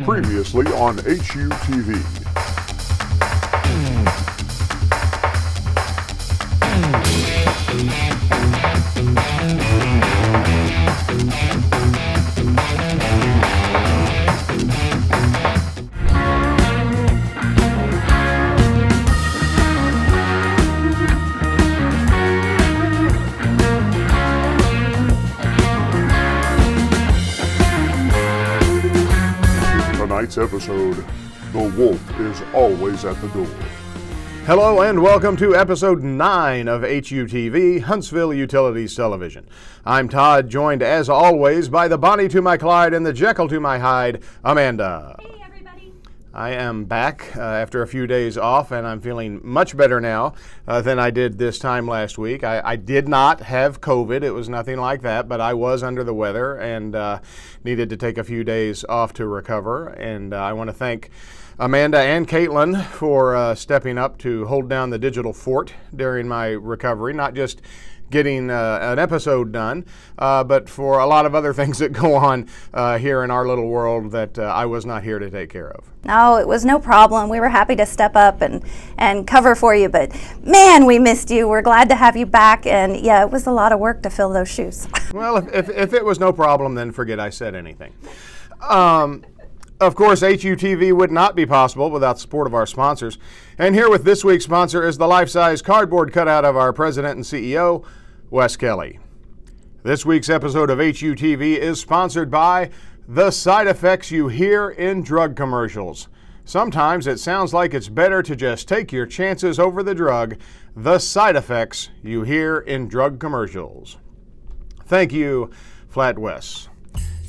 Previously on HUTV. Tonight's episode, The Wolf is Always at the Door. Hello and welcome to episode 9 of HUTV, Huntsville Utilities Television. I'm Todd, joined as always by the Bonnie to my Clyde and the Jekyll to my Hyde, Amanda. Hey everybody. I am back after a few days off, and I'm feeling much better now than I did this time last week. I did not have COVID. It was nothing like that, but I was under the weather and needed to take a few days off to recover. And I want to thank Amanda and Caitlin for stepping up to hold down the digital fort during my recovery, not just getting an episode done, but for a lot of other things that go on here in our little world that I was not here to take care of. No, it was no problem. We were happy to step up and cover for you, but man, we missed you. We're glad to have you back, and yeah, it was a lot of work to fill those shoes. Well, if it was no problem, then forget I said anything. Of course, HUTV would not be possible without the support of our sponsors. And here with this week's sponsor is the life-size cardboard cutout of our president and CEO, Wes Kelly. This week's episode of HUTV is sponsored by the side effects you hear in drug commercials. Sometimes it sounds like it's better to just take your chances over the drug. The side effects you hear in drug commercials. Thank you, Flat Wes.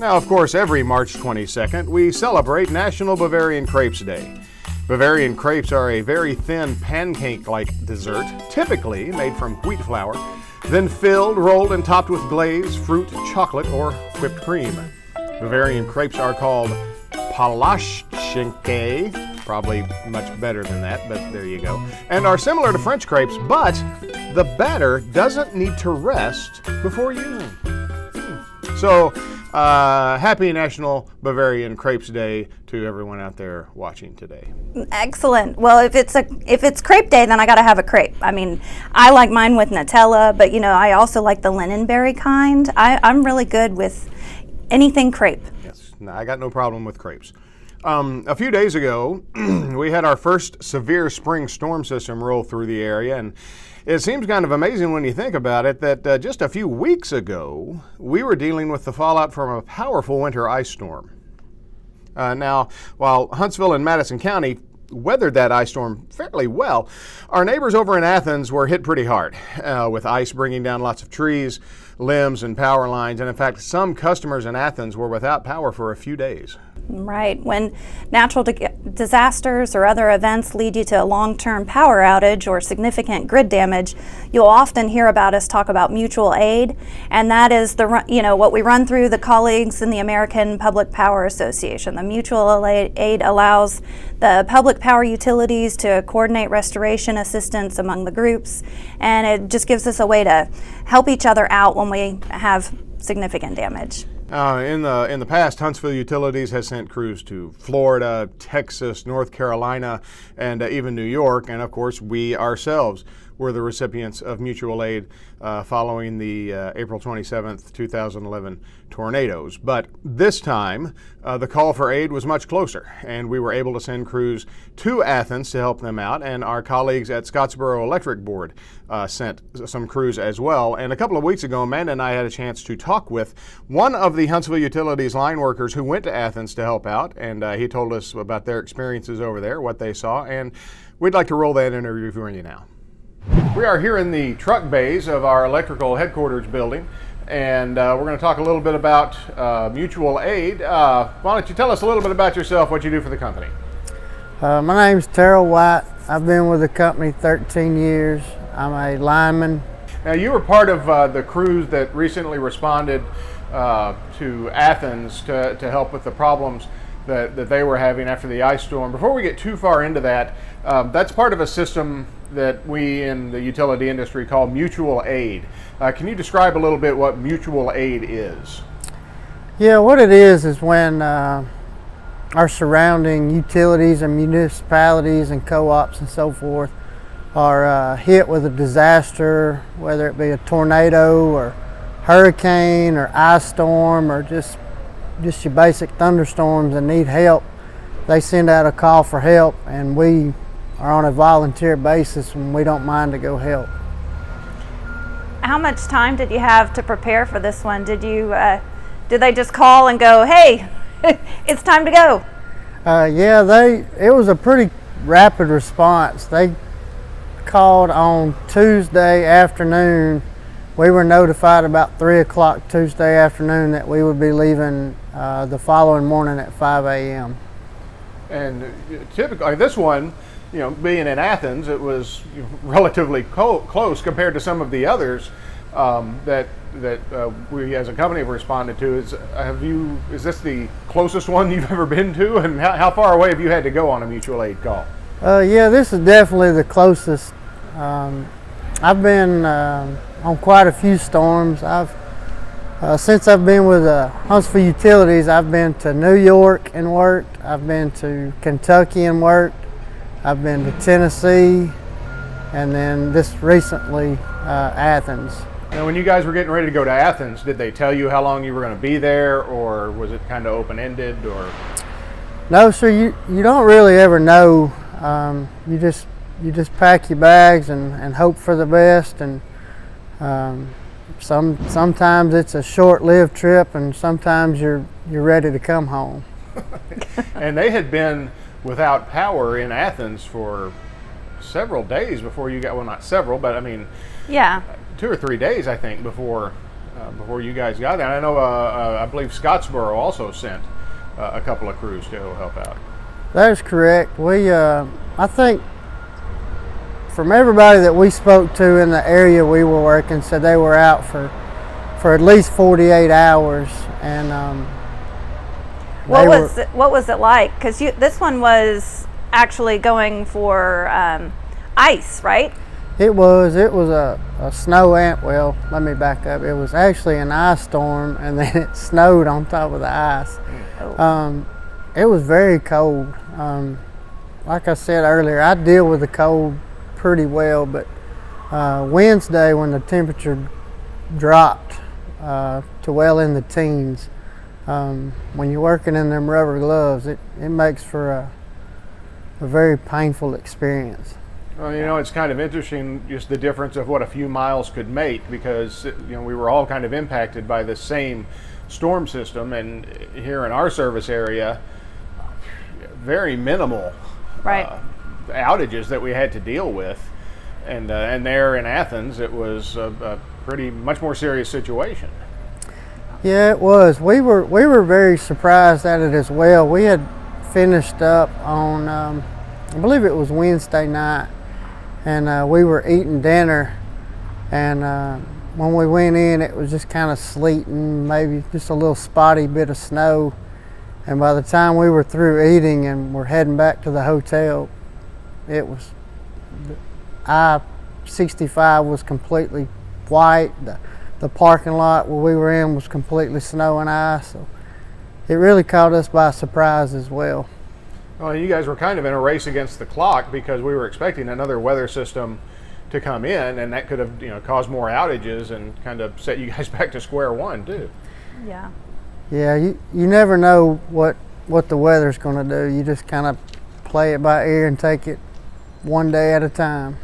Now, of course, every March 22nd, we celebrate National Bavarian Crepes Day. Bavarian crepes are a very thin pancake-like dessert, typically made from wheat flour, then filled, rolled, and topped with glaze, fruit, chocolate, or whipped cream. Bavarian crepes are called Palaszczynki, probably much better than that, but there you go, and are similar to French crepes, but the batter doesn't need to rest before using. So, happy National Bavarian Crepes Day to everyone out there watching today. Excellent. Well, if it's crepe day, then I got to have a crepe. I mean, I like mine with Nutella, but you know, I also like the lingonberry kind. I'm really good with anything crepe. Yes, no, I got no problem with crepes. A few days ago, we had our first severe spring storm system roll through the area, and it seems kind of amazing when you think about it that just a few weeks ago, we were dealing with the fallout from a powerful winter ice storm. Now, while Huntsville and Madison County weathered that ice storm fairly well, our neighbors over in Athens were hit pretty hard, with ice bringing down lots of trees, limbs, and power lines. And in fact, some customers in Athens were without power for a few days. Right. When natural disasters or other events lead you to a long-term power outage or significant grid damage, you'll often hear about us talk about mutual aid, and that is what we run through the colleagues in the American Public Power Association. The mutual aid allows the public power utilities to coordinate restoration assistance among the groups, and it just gives us a way to help each other out when we have significant damage. In the past, Huntsville Utilities has sent crews to Florida, Texas, North Carolina, and even New York. And of course, we ourselves were the recipients of mutual aid following the April 27th, 2011 tornadoes. But this time, the call for aid was much closer, and we were able to send crews to Athens to help them out, and our colleagues at Scottsboro Electric Board sent some crews as well. And a couple of weeks ago, Amanda and I had a chance to talk with one of the Huntsville Utilities line workers who went to Athens to help out, and he told us about their experiences over there, what they saw, and we'd like to roll that interview for you now. We are here in the truck bays of our electrical headquarters building, and we're going to talk a little bit about mutual aid. Why don't you tell us a little bit about yourself, what you do for the company? My name's Terrell White. I've been with the company 13 years. I'm a lineman. Now, you were part of the crews that recently responded to Athens to help with the problems that they were having after the ice storm. Before we get too far into that, that's part of a system that we in the utility industry call mutual aid. Can you describe a little bit what mutual aid is? Yeah, what it is when our surrounding utilities and municipalities and co-ops and so forth are hit with a disaster, whether it be a tornado or hurricane or ice storm or just your basic thunderstorms and need help, they send out a call for help, and we are on a volunteer basis and we don't mind to go help. How much time did you have to prepare for this one? Did they just call and go, hey, it's time to go? It was a pretty rapid response. They called on Tuesday afternoon. We were notified about 3 o'clock Tuesday afternoon that we would be leaving the following morning at 5 a.m. And typically, this one, being in Athens, it was relatively close compared to some of the others that we as a company have responded to. Is this the closest one you've ever been to, and how far away have you had to go on a mutual aid call? This is definitely the closest. I've been on quite a few storms. Since I've been with Huntsville Utilities, I've been to New York and worked. I've been to Kentucky and worked. I've been to Tennessee, and then this recently Athens. And when you guys were getting ready to go to Athens, did they tell you how long you were going to be there, or was it kind of open-ended? Or no, sir. You don't really ever know. You just pack your bags and hope for the best. And sometimes it's a short-lived trip, and sometimes you're ready to come home. And they had been without power in Athens for several days before you got, well, not several, but I mean, 2 or 3 days, I think, before you guys got there. And I know, I believe Scottsboro also sent a couple of crews to help out. That is correct. We, I think, from everybody that we spoke to in the area we were working, said they were out for at least 48 hours, and what was it like? Because this one was actually going for ice, right? It was a snow well, let me back up. It was actually an ice storm, and then it snowed on top of the ice. Oh. It was very cold. Like I said earlier, I deal with the cold pretty well, but Wednesday, when the temperature dropped to well in the teens, when you're working in them rubber gloves, it makes for a very painful experience. Well, it's kind of interesting just the difference of what a few miles could make, because we were all kind of impacted by the same storm system, and here in our service area, very minimal outages that we had to deal with, and there in Athens, it was a pretty much more serious situation. Yeah, it was. We were very surprised at it as well. We had finished up on, I believe it was Wednesday night, and we were eating dinner, and when we went in, it was just kind of sleeting, maybe just a little spotty bit of snow. And by the time we were through eating and we're heading back to the hotel, it was, I-65 was completely white. The parking lot where we were in was completely snow and ice. So it really caught us by surprise as well. Well, you guys were kind of in a race against the clock, because we were expecting another weather system to come in, and that could have caused more outages and kind of set you guys back to square one too. Yeah. Yeah, you never know what the weather's going to do. You just kind of play it by ear and take it one day at a time.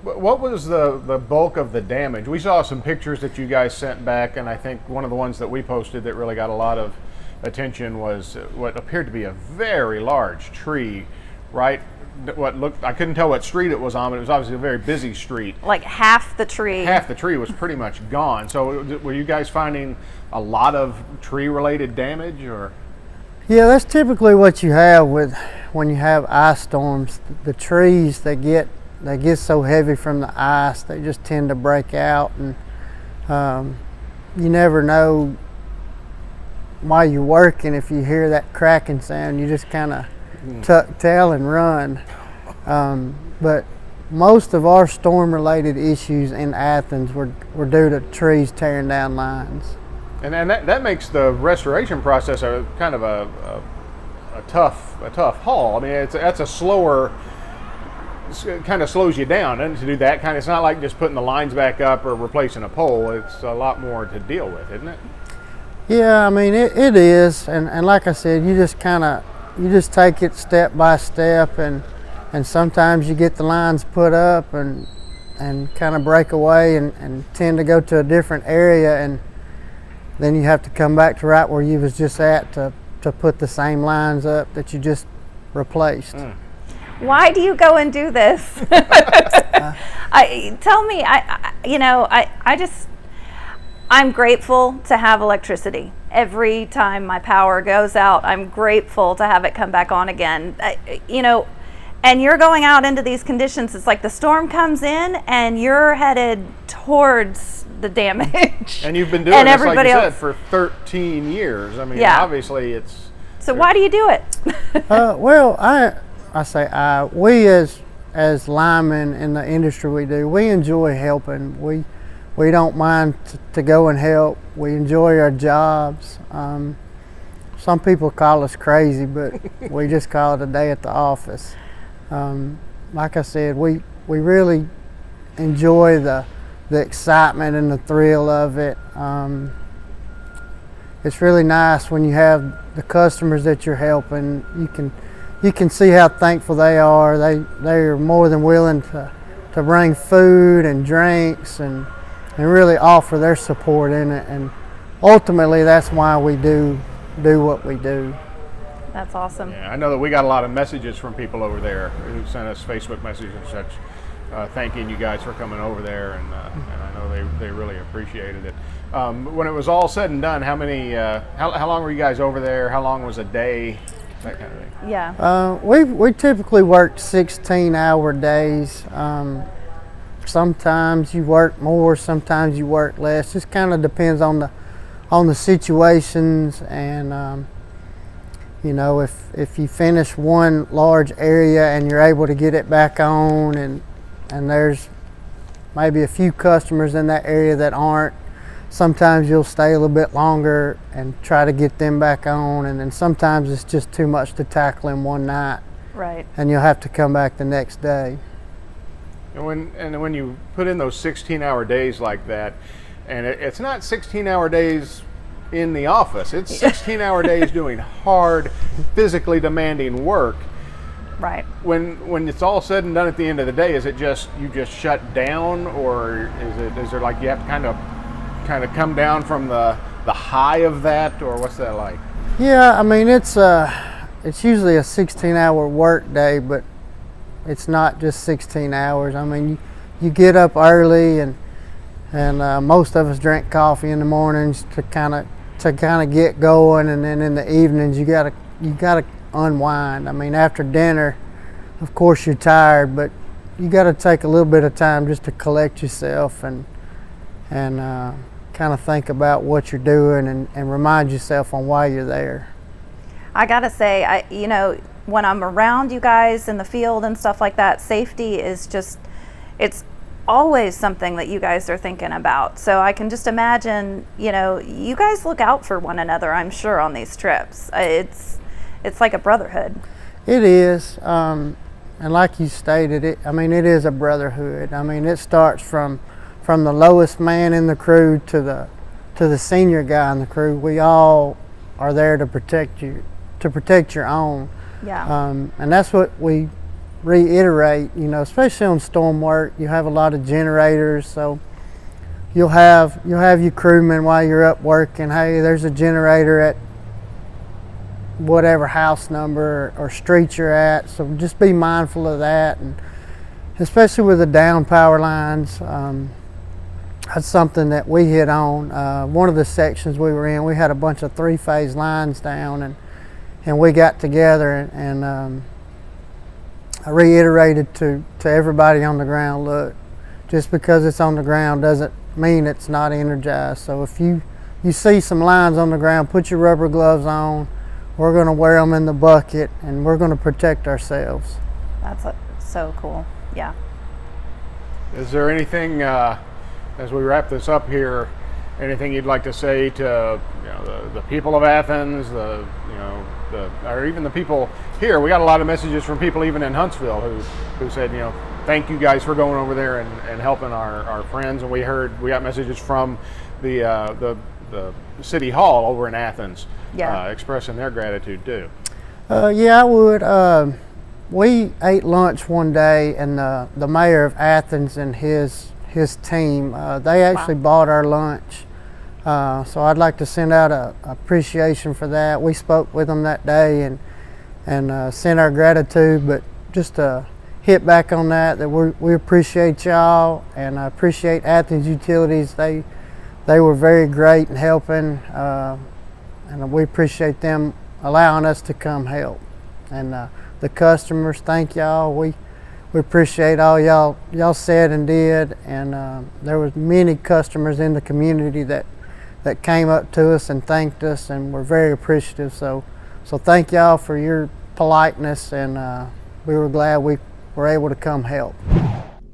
What was the bulk of the damage? We saw some pictures that you guys sent back, and I think one of the ones that we posted that really got a lot of attention was what appeared to be a very large tree, right? I couldn't tell what street it was on, but it was obviously a very busy street. Like half the tree. Half the tree was pretty much gone. So were you guys finding a lot of tree-related damage, or? Yeah, that's typically what you have when you have ice storms. The trees, they get so heavy from the ice, they just tend to break out, and you never know while you're working. If you hear that cracking sound, you just kind of tuck tail and run. But most of our storm-related issues in Athens were due to trees tearing down lines. And that makes the restoration process a kind of a tough haul. I mean, that's a slower, kind of slows you down, and to do that kind of, it's not like just putting the lines back up or replacing a pole. It's a lot more to deal with, isn't it? Yeah, I mean it is, and like I said, you just take it step by step, and sometimes you get the lines put up and kind of break away and tend to go to a different area, and then you have to come back to right where you was just at to put the same lines up that you just replaced. Why do you go and do this? I'm grateful to have electricity. Every time my power goes out, I'm grateful to have it come back on again. And you're going out into these conditions, it's like the storm comes in and you're headed towards the damage. And you've been doing this, like you said, for 13 years. I mean, obviously it's... So why do you do it? Well, we as linemen in the industry we enjoy helping. We don't mind to go and help. We enjoy our jobs. Some people call us crazy, but we just call it a day at the office. Like I said, we really enjoy the excitement and the thrill of it. It's really nice when you have the customers that you're helping. You can see how thankful they are. They are more than willing to bring food and drinks and really offer their support in it. And ultimately, that's why we do what we do. That's awesome. Yeah, I know that we got a lot of messages from people over there who sent us Facebook messages and such, thanking you guys for coming over there, and I know they really appreciated it. When it was all said and done, how long were you guys over there? How long was a day? That kind of thing. Yeah. We typically worked 16-hour days. Sometimes you work more, sometimes you work less. Just kind of depends on the situations, and if you finish one large area and you're able to get it back on, and there's maybe a few customers in that area that aren't, sometimes you'll stay a little bit longer and try to get them back on, and then sometimes it's just too much to tackle in one night. Right. And you'll have to come back the next day. And when you put in those 16-hour days like that, and it's not 16-hour days in the office, it's 16-hour days doing hard, physically demanding work. Right. When it's all said and done at the end of the day, is it just you just shut down, or is there like you have to kind of come down from the high of that, or what's that like? Yeah, I mean it's usually a 16-hour work day, but it's not just 16 hours. I mean, you get up early, and most of us drink coffee in the mornings to kind of get going, and then in the evenings you gotta unwind. I mean, after dinner, of course you're tired, but you got to take a little bit of time just to collect yourself and kind of think about what you're doing and remind yourself on why you're there. I gotta say, when I'm around you guys in the field and stuff like that, safety is it's always something that you guys are thinking about. So I can just imagine, you guys look out for one another, I'm sure, on these trips. It's like a brotherhood. It is, and like you stated, it is a brotherhood. I mean, it starts from the lowest man in the crew to the senior guy in the crew. We all are there to protect you, to protect your own. Yeah. And that's what we reiterate, especially on storm work. You have a lot of generators, so you'll have your crewmen while you're up working. Hey, there's a generator at whatever house number or street you're at, so just be mindful of that, and especially with the down power lines. That's something that we hit on. One of the sections we were in, we had a bunch of 3-phase lines down, and we got together and I reiterated to everybody on the ground, look, just because it's on the ground doesn't mean it's not energized. So if you see some lines on the ground, put your rubber gloves on. We're going to wear them in the bucket, and we're going to protect ourselves. That's so cool. Yeah. Is there anything, as we wrap this up here, anything you'd like to say to the people of Athens, or even the people here. We got a lot of messages from people even in Huntsville who said, thank you guys for going over there and helping our friends. And we got messages from the city hall over in Athens, expressing their gratitude too. Yeah, I would. We ate lunch one day, and the mayor of Athens and his team, they actually bought our lunch. So I'd like to send out a appreciation for that. We spoke with them that day and sent our gratitude, but just to hit back on that we appreciate y'all, and I appreciate Athens Utilities. They were very great in helping, and we appreciate them allowing us to come help. And the customers, thank y'all. We appreciate all y'all said and did, and there was many customers in the community that came up to us and thanked us, and we're very appreciative. So thank y'all for your politeness, and we were glad we were able to come help.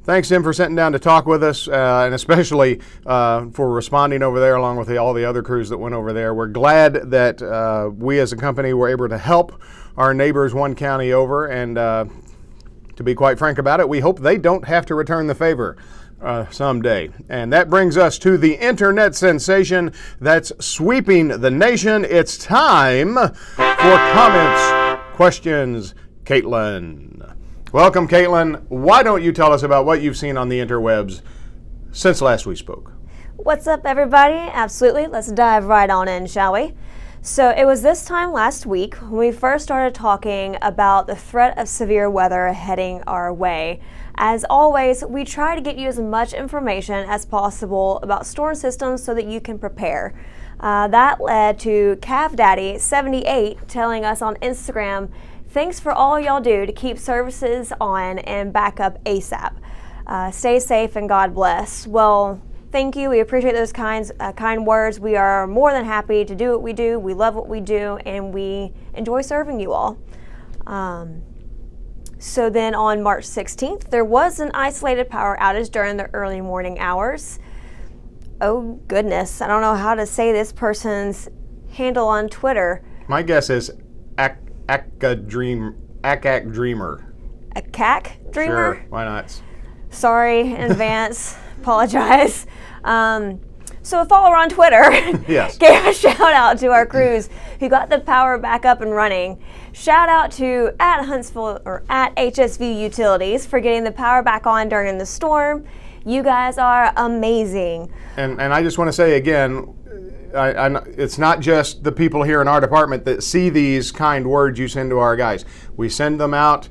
Thanks, Tim, for sitting down to talk with us, and especially for responding over there along with all the other crews that went over there. We're glad that we as a company were able to help our neighbors one county over, and to be quite frank about it, we hope they don't have to return the favor someday. And that brings us to the internet sensation that's sweeping the nation. It's time for comments, questions. Caitlin. Welcome, Caitlin. Why don't you tell us about what you've seen on the interwebs since last we spoke? What's up, everybody? Absolutely. Let's dive right on in, shall we? So it was this time last week when we first started talking about the threat of severe weather heading our way. As always, we try to get you as much information as possible about storm systems so that you can prepare. That led to CavDaddy78 telling us on Instagram, "Thanks for all y'all do to keep services on and back up ASAP. Stay safe and God bless." Well, thank you. We appreciate those kind words. We are more than happy to do what we do. We love what we do, and we enjoy serving you all. So then on March 16th, there was an isolated power outage during the early morning hours. Oh goodness, I don't know how to say this person's handle on Twitter. My guess is ACAC Dreamer. A CAC Dreamer? Sure, why not? Sorry in advance. Apologize. So a follower on Twitter yes. gave a shout out to our crews who got the power back up and running. Shout out to @Huntsville or @HSV Utilities for getting the power back on during the storm. You guys are amazing. And I just want to say again, it's not just the people here in our department that see these kind words you send to our guys. We send them out.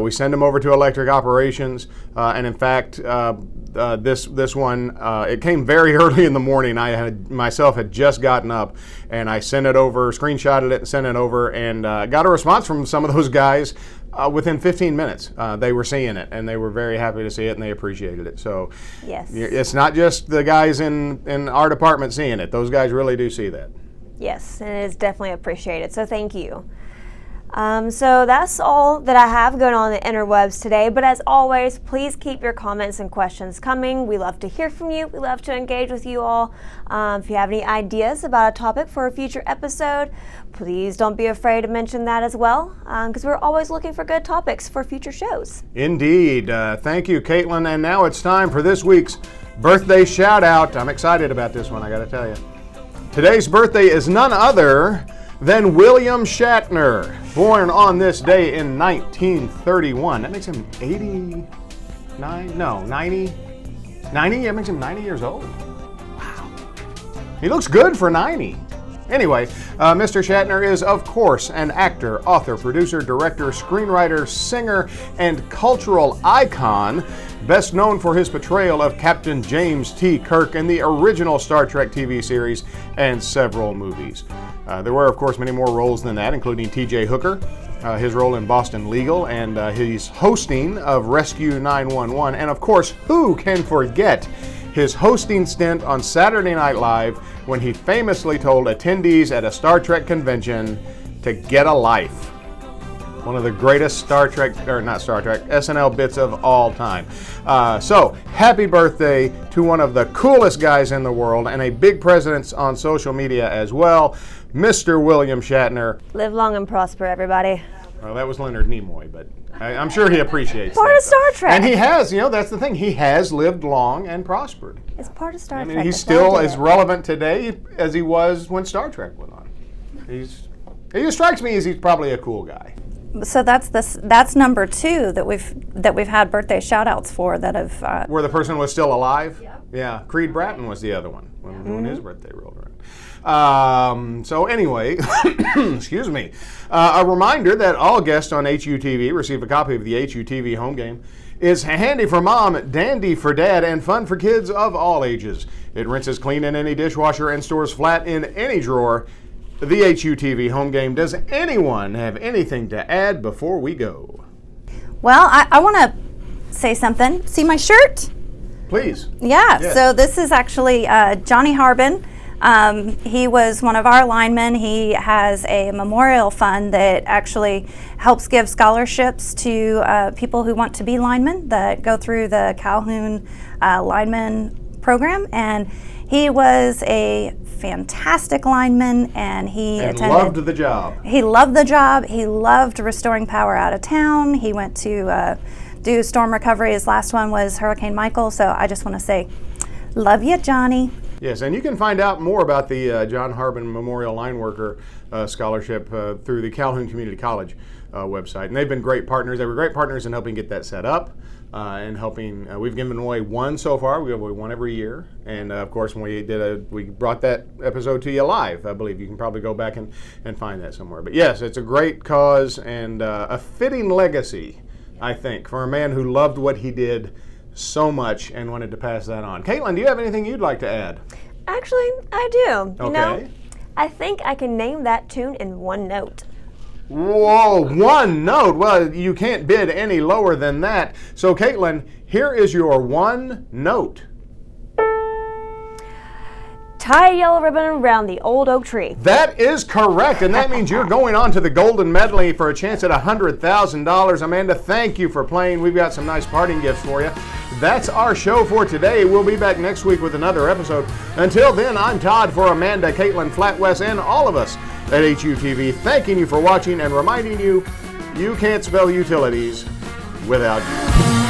We send them over to electric operations, and in fact, this one, it came very early in the morning. I had just gotten up, and I sent it over, screenshotted it, and sent it over, and got a response from some of those guys within 15 minutes. They were seeing it, and they were very happy to see it, and they appreciated it. So yes, it's not just the guys in our department seeing it. Those guys really do see that. Yes, and it is definitely appreciated. So thank you. So that's all that I have going on the interwebs today, but as always, please keep your comments and questions coming. We love to hear from you. We love to engage with you all. If you have any ideas about a topic for a future episode, please don't be afraid to mention that as well, because we're always looking for good topics for future shows. Indeed. Thank you, Caitlin. And now it's time for this week's birthday shout out. I'm excited about this one, I gotta tell you. Today's birthday is none other than William Shatner, born on this day in 1931. That makes him 89? No, 90? 90? That makes him 90 years old. Wow. He looks good for 90. Anyway, Mr. Shatner is, of course, an actor, author, producer, director, screenwriter, singer, and cultural icon, best known for his portrayal of Captain James T. Kirk in the original Star Trek TV series and several movies. There were, of course, many more roles than that, including T.J. Hooker, his role in Boston Legal, and his hosting of Rescue 911, and of course, who can forget his hosting stint on Saturday Night Live when he famously told attendees at a Star Trek convention to get a life. One of the greatest SNL bits of all time. So, happy birthday to one of the coolest guys in the world and a big presence on social media as well, Mr. William Shatner. Live long and prosper, everybody. Well, that was Leonard Nimoy, but I'm sure he appreciates Part that, of Star Trek. And he has, that's the thing. He has lived long and prospered. It's part of Star Trek. I mean, he's still as relevant today as he was when Star Trek went on. He strikes me as he's probably a cool guy. So that's number 2 that we've had birthday shout outs for that have where the person was still alive. Yeah, Creed Bratton was the other one when his birthday rolled around. So anyway, excuse me. A reminder that all guests on HUTV receive a copy of the HUTV home game. It's handy for mom, dandy for dad, and fun for kids of all ages. It rinses clean in any dishwasher and stores flat in any drawer. The HUTV home game. Does anyone have anything to add before we go? Well, I want to say something. See my shirt? Please. Yeah, Yes. So this is actually Johnny Harbin. He was one of our linemen. He has a memorial fund that actually helps give scholarships to people who want to be linemen that go through the Calhoun lineman program. And he was a fantastic lineman, and loved the job. He loved the job. He loved restoring power out of town. He went to do storm recovery. His last one was Hurricane Michael. So I just want to say, love you, Johnny. Yes, and you can find out more about the John Harbin Memorial Line Worker Scholarship through the Calhoun Community College website. And they've been great partners. They were great partners in helping get that set up and helping. We've given away one so far. We give away one every year. And of course, when we brought that episode to you live, I believe. You can probably go back and find that somewhere. But yes, it's a great cause and a fitting legacy, I think, for a man who loved what he did so much and wanted to pass that on. Caitlin, do you have anything you'd like to add? Actually, I do. Okay. I think I can name that tune in one note. Whoa, one note. Well, you can't bid any lower than that. So, Caitlin, here is your one note. Tie a yellow ribbon around the old oak tree. That is correct, and that means you're going on to the Golden Medley for a chance at $100,000. Amanda, thank you for playing. We've got some nice parting gifts for you. That's our show for today. We'll be back next week with another episode. Until then, I'm Todd for Amanda, Caitlin, Flatwest, and all of us at HUTV, thanking you for watching and reminding you, you can't spell utilities without you.